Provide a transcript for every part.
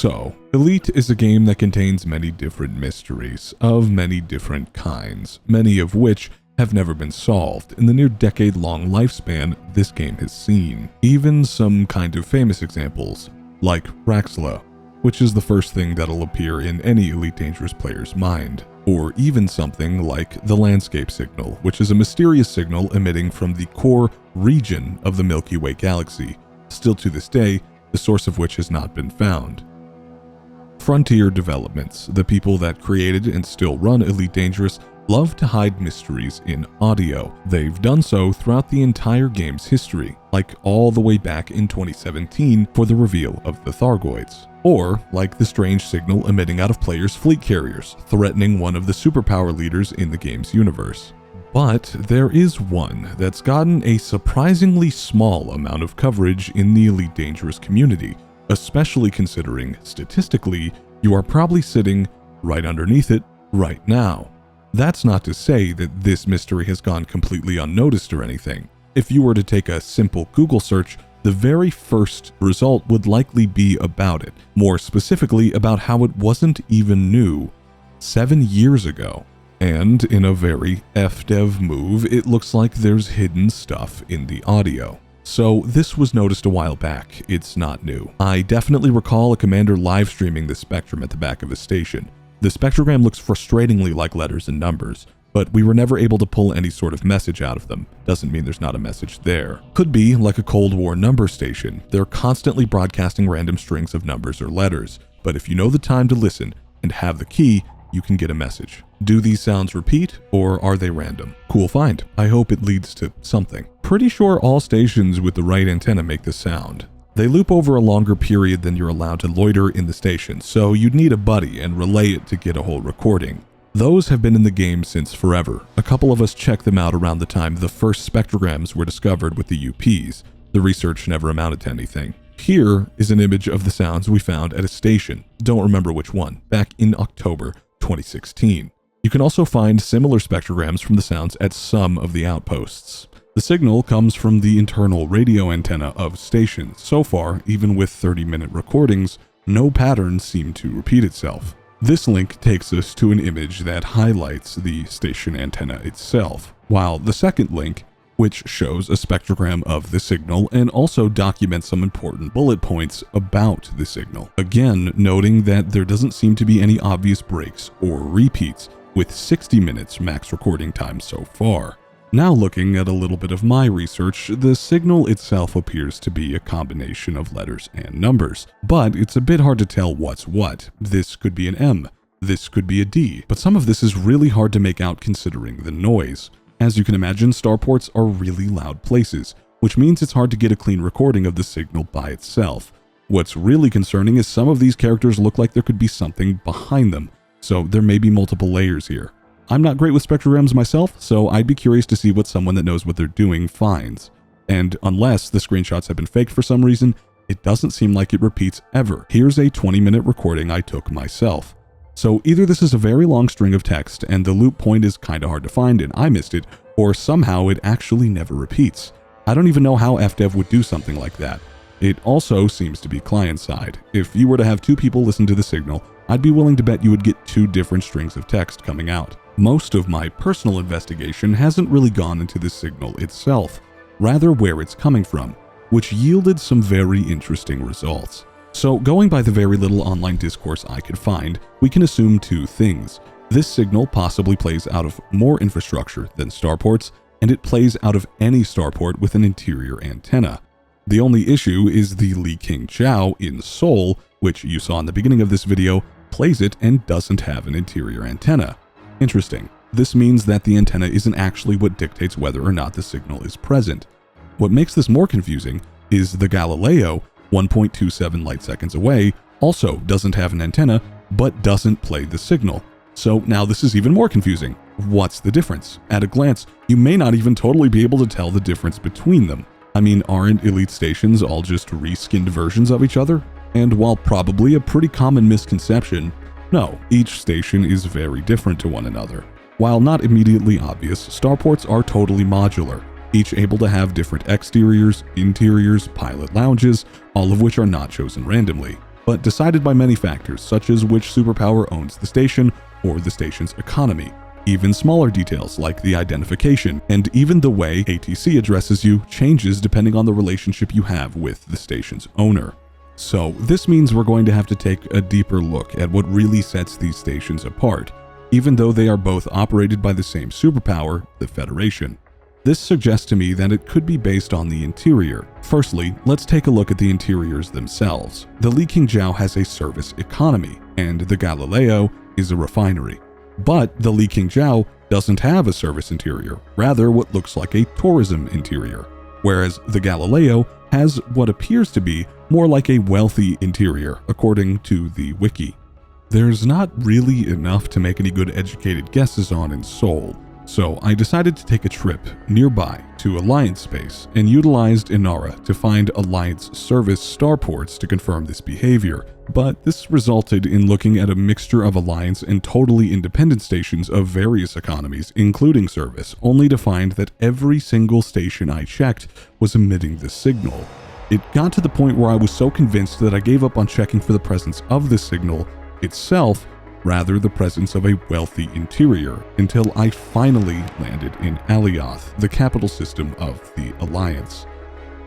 So, Elite is a game that contains many different mysteries, of many different kinds, many of which have never been solved in the near decade-long lifespan this game has seen. Even some kind of famous examples, like Raxxla, which is the first thing that'll appear in any Elite Dangerous player's mind. Or even something like the landscape signal, which is a mysterious signal emitting from the core region of the Milky Way galaxy, still to this day, the source of which has not been found. Frontier Developments, the people that created and still run Elite Dangerous, love to hide mysteries in audio. They've done so throughout the entire game's history, like all the way back in 2017 for the reveal of the Thargoids. Or like the strange signal emitting out of players' fleet carriers, threatening one of the superpower leaders in the game's universe. But there is one that's gotten a surprisingly small amount of coverage in the Elite Dangerous community, especially considering, statistically, you are probably sitting right underneath it right now. That's not to say that this mystery has gone completely unnoticed or anything. If you were to take a simple Google search, the very first result would likely be about it, more specifically about how it wasn't even new 7 years ago. And in a very FDev move, it looks like there's hidden stuff in the audio. So this was noticed a while back, it's not new. I definitely recall a commander live streaming the spectrum at the back of his station. The spectrogram looks frustratingly like letters and numbers, but we were never able to pull any sort of message out of them. Doesn't mean there's not a message there. Could be like a Cold War number station. They're constantly broadcasting random strings of numbers or letters, but if you know the time to listen and have the key, you can get a message. Do these sounds repeat, or are they random? Cool find. I hope it leads to something. Pretty sure all stations with the right antenna make this sound. They loop over a longer period than you're allowed to loiter in the station, so you'd need a buddy and relay it to get a whole recording. Those have been in the game since forever. A couple of us checked them out around the time the first spectrograms were discovered with the UPs. The research never amounted to anything. Here is an image of the sounds we found at a station, don't remember which one, back in October 2016. You can also find similar spectrograms from the sounds at some of the outposts. The signal comes from the internal radio antenna of stations. So far, even with 30-minute recordings, no pattern seemed to repeat itself. This link takes us to an image that highlights the station antenna itself, while the second link, which shows a spectrogram of the signal and also documents some important bullet points about the signal. Again, noting that there doesn't seem to be any obvious breaks or repeats, with 60 minutes max recording time so far. Now looking at a little bit of my research, the signal itself appears to be a combination of letters and numbers, but it's a bit hard to tell what's what. This could be an M, this could be a D, but some of this is really hard to make out considering the noise. As you can imagine, starports are really loud places, which means it's hard to get a clean recording of the signal by itself. What's really concerning is some of these characters look like there could be something behind them, so there may be multiple layers here. I'm not great with spectrograms myself, so I'd be curious to see what someone that knows what they're doing finds. And unless the screenshots have been faked for some reason, it doesn't seem like it repeats ever. Here's a 20-minute recording I took myself. So either this is a very long string of text and the loop point is kinda hard to find and I missed it, or somehow it actually never repeats. I don't even know how FDev would do something like that. It also seems to be client-side. If you were to have two people listen to the signal, I'd be willing to bet you would get two different strings of text coming out. Most of my personal investigation hasn't really gone into the signal itself, rather where it's coming from, which yielded some very interesting results. So going by the very little online discourse I could find, we can assume two things. This signal possibly plays out of more infrastructure than starports, and it plays out of any starport with an interior antenna. The only issue is the Li King Chao in Seoul, which you saw in the beginning of this video, plays it and doesn't have an interior antenna. Interesting. This means that the antenna isn't actually what dictates whether or not the signal is present. What makes this more confusing is the Galileo, 1.27 light seconds away, also doesn't have an antenna, but doesn't play the signal. So now this is even more confusing. What's the difference? At a glance, you may not even totally be able to tell the difference between them. I mean, aren't Elite stations all just reskinned versions of each other? And while probably a pretty common misconception, no, each station is very different to one another. While not immediately obvious, starports are totally modular, each able to have different exteriors, interiors, pilot lounges, all of which are not chosen randomly. but decided by many factors such as which superpower owns the station or the station's economy. Even smaller details like the identification and even the way ATC addresses you changes depending on the relationship you have with the station's owner. So this means we're going to have to take a deeper look at what really sets these stations apart, even though they are both operated by the same superpower, the Federation. This suggests to me that it could be based on the interior. Firstly, let's take a look at the interiors themselves. The Li Qingjiao has a service economy, and the Galileo is a refinery. But the Li Qingjiao doesn't have a service interior, rather what looks like a tourism interior, whereas the Galileo has what appears to be more like a wealthy interior, according to the wiki. There's not really enough to make any good educated guesses on in Seoul, so I decided to take a trip nearby to Alliance Space and utilized Inara to find Alliance service starports to confirm this behavior, but this resulted in looking at a mixture of Alliance and totally independent stations of various economies, including service, only to find that every single station I checked was emitting the signal. It got to the point where I was so convinced that I gave up on checking for the presence of the signal itself, rather the presence of a wealthy interior, until I finally landed in Alioth, the capital system of the Alliance.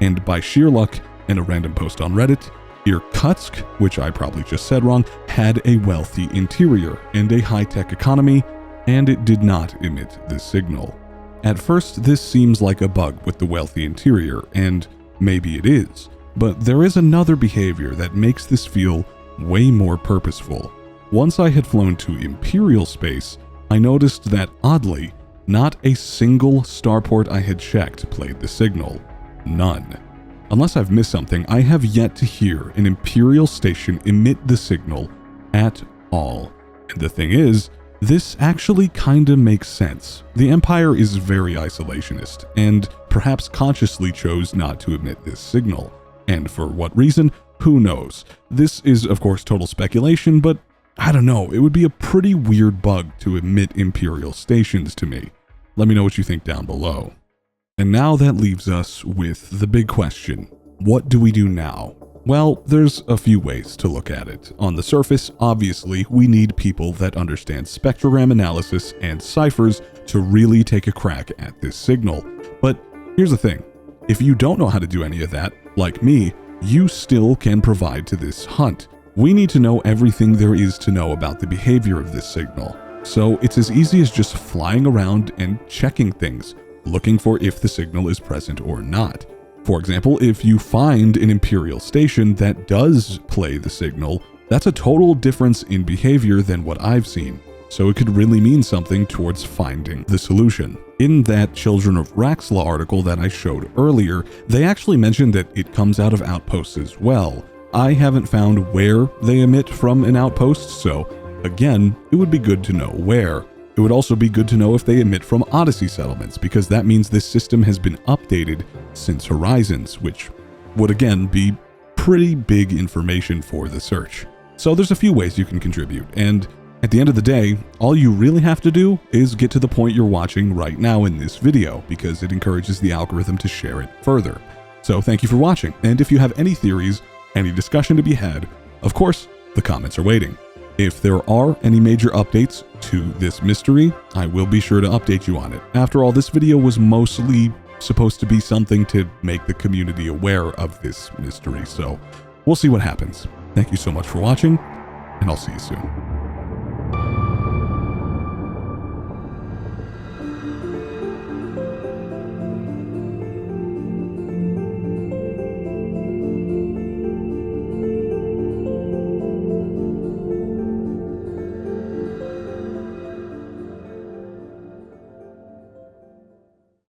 And by sheer luck and a random post on Reddit, Irkutsk, which I probably just said wrong, had a wealthy interior and a high-tech economy, and it did not emit the signal. At first, this seems like a bug with the wealthy interior, and maybe it is, but there is another behavior that makes this feel way more purposeful. Once I had flown to Imperial space, I noticed that, oddly, not a single starport I had checked played the signal. None. Unless I've missed something, I have yet to hear an Imperial station emit the signal at all. And the thing is, this actually kinda makes sense. The Empire is very isolationist, and perhaps consciously chose not to emit this signal. And for what reason? Who knows? This is, of course, total speculation, but I don't know, it would be a pretty weird bug to emit Imperial stations to me. Let me know what you think down below. And now that leaves us with the big question. What do we do now? Well, there's a few ways to look at it. On the surface, obviously, we need people that understand spectrogram analysis and ciphers to really take a crack at this signal. But here's the thing. If you don't know how to do any of that, like me, you still can provide to this hunt. We need to know everything there is to know about the behavior of this signal. So it's as easy as just flying around and checking things, looking for if the signal is present or not. For example, if you find an Imperial station that does play the signal, that's a total difference in behavior than what I've seen. So it could really mean something towards finding the solution. In that Children of Raxxla article that I showed earlier, they actually mentioned that it comes out of outposts as well. I haven't found where they emit from an outpost, so again, it would be good to know where. It would also be good to know if they emit from Odyssey settlements, because that means this system has been updated since Horizons, which would again be pretty big information for the search. So there's a few ways you can contribute, and at the end of the day, all you really have to do is get to the point you're watching right now in this video, because it encourages the algorithm to share it further. So thank you for watching, and if you have any theories, any discussion to be had, of course, the comments are waiting. If there are any major updates to this mystery, I will be sure to update you on it. After all, this video was mostly supposed to be something to make the community aware of this mystery, so we'll see what happens. Thank you so much for watching, and I'll see you soon.